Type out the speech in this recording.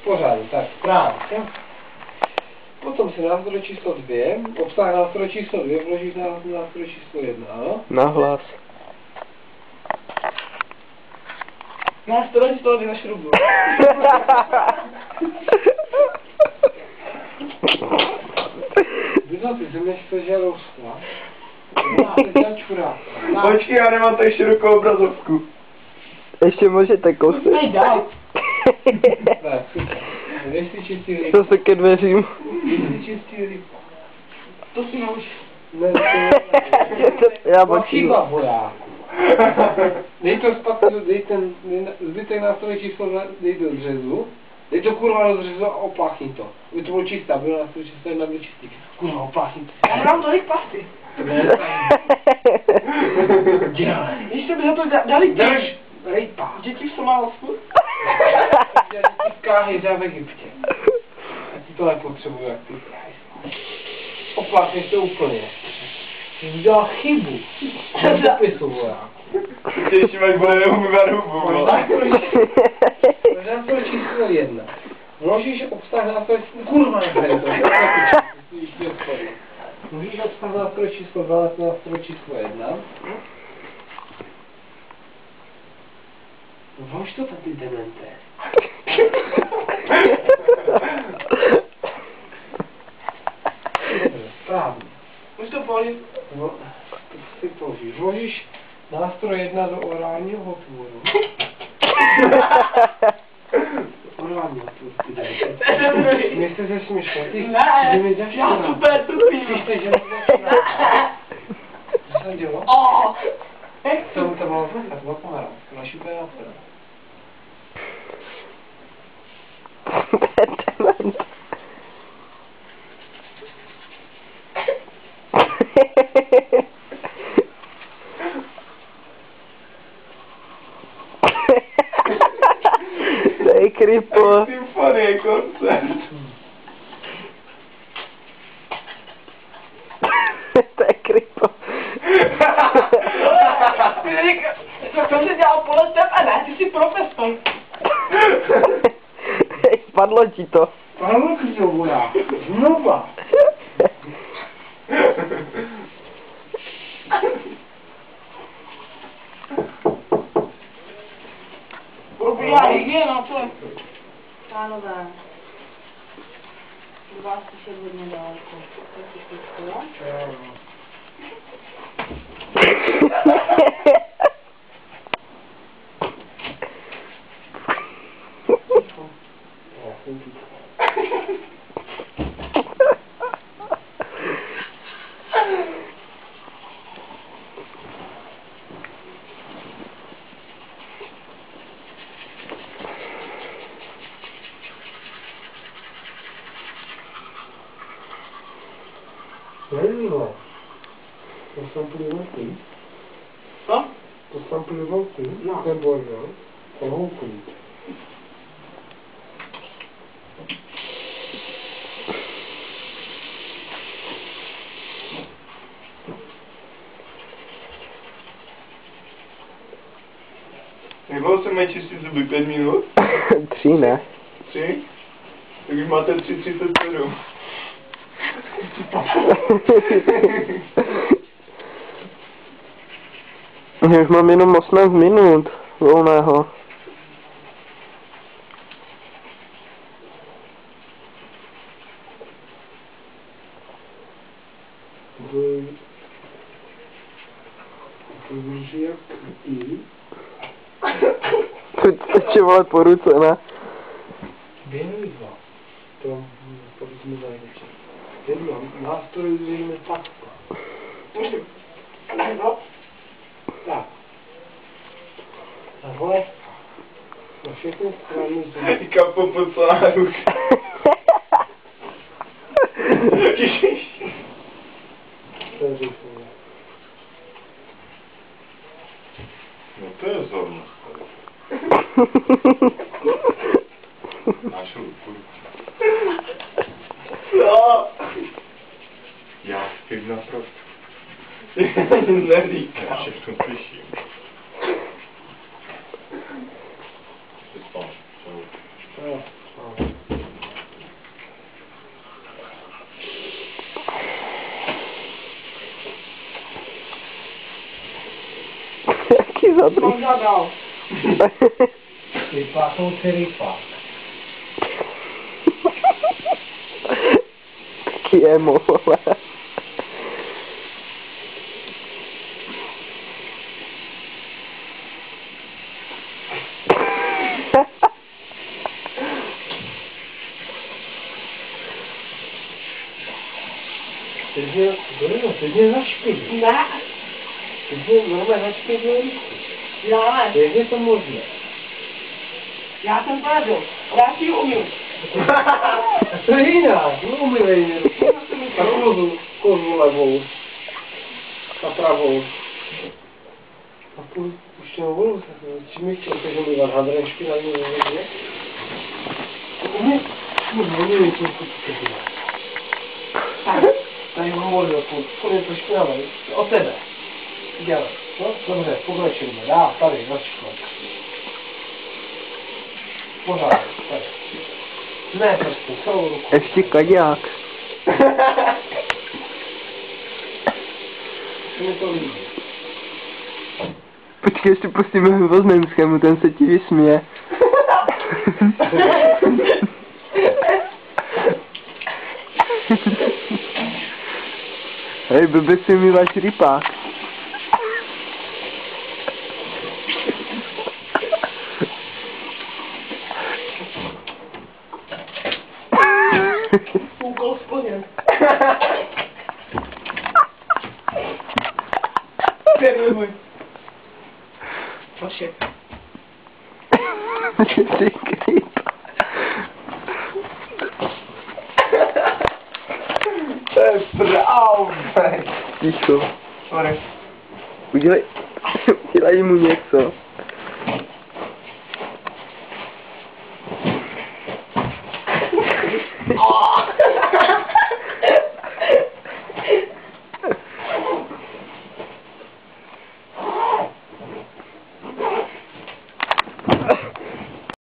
pořádně, tak správně. Potom si nástroj číslo 2, obsah nástroje číslo 2 vložíš na nástroj číslo 1, ano? Nahlas. Nástroj číslo 2 na šrubu. Vyzval ty země, že žerou skla. Počkej, já nemám tady širokou obrazovku. Ještě můžete kousek. Pojď dál. Tak, super. Dej si čistý ryb. To se ke dveřím. Dej si čistý ryb. To si nauč. Ne, Já to počím. chyba, vojáku. Dej to zpátky, dej ten zbytek nástroje číslo 2, dej do dřezu. Dej to kurva do dřezu a opláchni to. Aby to bylo čisté, aby nástroj číslo 1 byl čistý. Kurva, opláchni to. Já mám tolik pasty. Dělej. Ještě by za to dali Drž! Rejpa. děti v Somálsku. Dělej v Káhyře v Egyptě. Já ti to nepotřebuji, jak ty. Opláchni to úplně. Jsi udělal chybu. V dopisu, vojáku. Těším, až bude neumývat hubu. Nástroj číslo 1. Vložíš obsah nástroje... Kurva, nechaj to. Vložíš obsah nástroje číslo 2 na nástroj číslo 1. Vlož to tam, ty demente. Správně. Už to položit. No, to si položíš. Vložíš nástroj 1 do orálního otvoru. Orálního otvoru, ty demente. Myslíte, že směšné? Ty Ne, já super tupý. Myslíte, že neděláš? Co jsem dělal? To bylo zle, to bylo pomerát. Máš úplně nástroj. Dej kripo. Symfonie, koncert. To je kripo. To jsem se dělal podle tebe, ne? Ty jsi profesor. Hej, spadlo ti to. Padlo ti to, voják. Znova. Probíhá hygiena, co je? Pánové, u vás už je hodně daleko. To je všechno. Nevím, to jsem plivnutý. Co? To jsem plivnutý. No. Nebo jo. To houklý. Jak dlouho se mají čistit zuby? 5 minut? 3, ne? 3? Tak už máte 3:37. Já už mám jenom 18 minut volného. To může jak i. To tě vole po ruce, ne? Věnuj dva. To povídíme zajímavé. Jedno, nástroj zřejmě takto. Tak. A holevka. Na všechny strany zuby. Kapo po celá ruka. To je řešení. No to je zorno. Máš ruku. Co? Já spím naprosto. Neříkám. Já všechno slyším. Jsi spal. Jo, jo. Dobrý. Mám zadal. Vypásoucí ryba. Taky emo, vole. Teď mě zašpil. Ne, Teď mě normálně zašpil do ryby. já ne. Jak je to možné? Já jsem to nebyl. Já si ji umím. A to je jinak, no umývej mě ruku. A kozu levou. A pravou. A puštěnou vodu se, čím mi chtěl teď umývat hadrem špinavý nevědět? To umí? Umí to dělat. Tady mám vodu, furt je to špinavé. O tebe. Dělej. No, dobře, pokračujeme. Já, tady, začíkám. Pořád, tady. Ne, prostě, celou ruku. Ještě kaďák. Mně to líbí. Počkej, ještě pustíme Voznenskému, ten se ti vysměje. Hej, blbě si umýváš rypák. Úkol splněn. Který můj? Vaše. Ty kryp. To je pravda. Ticho. Sorry. Udělej mu něco.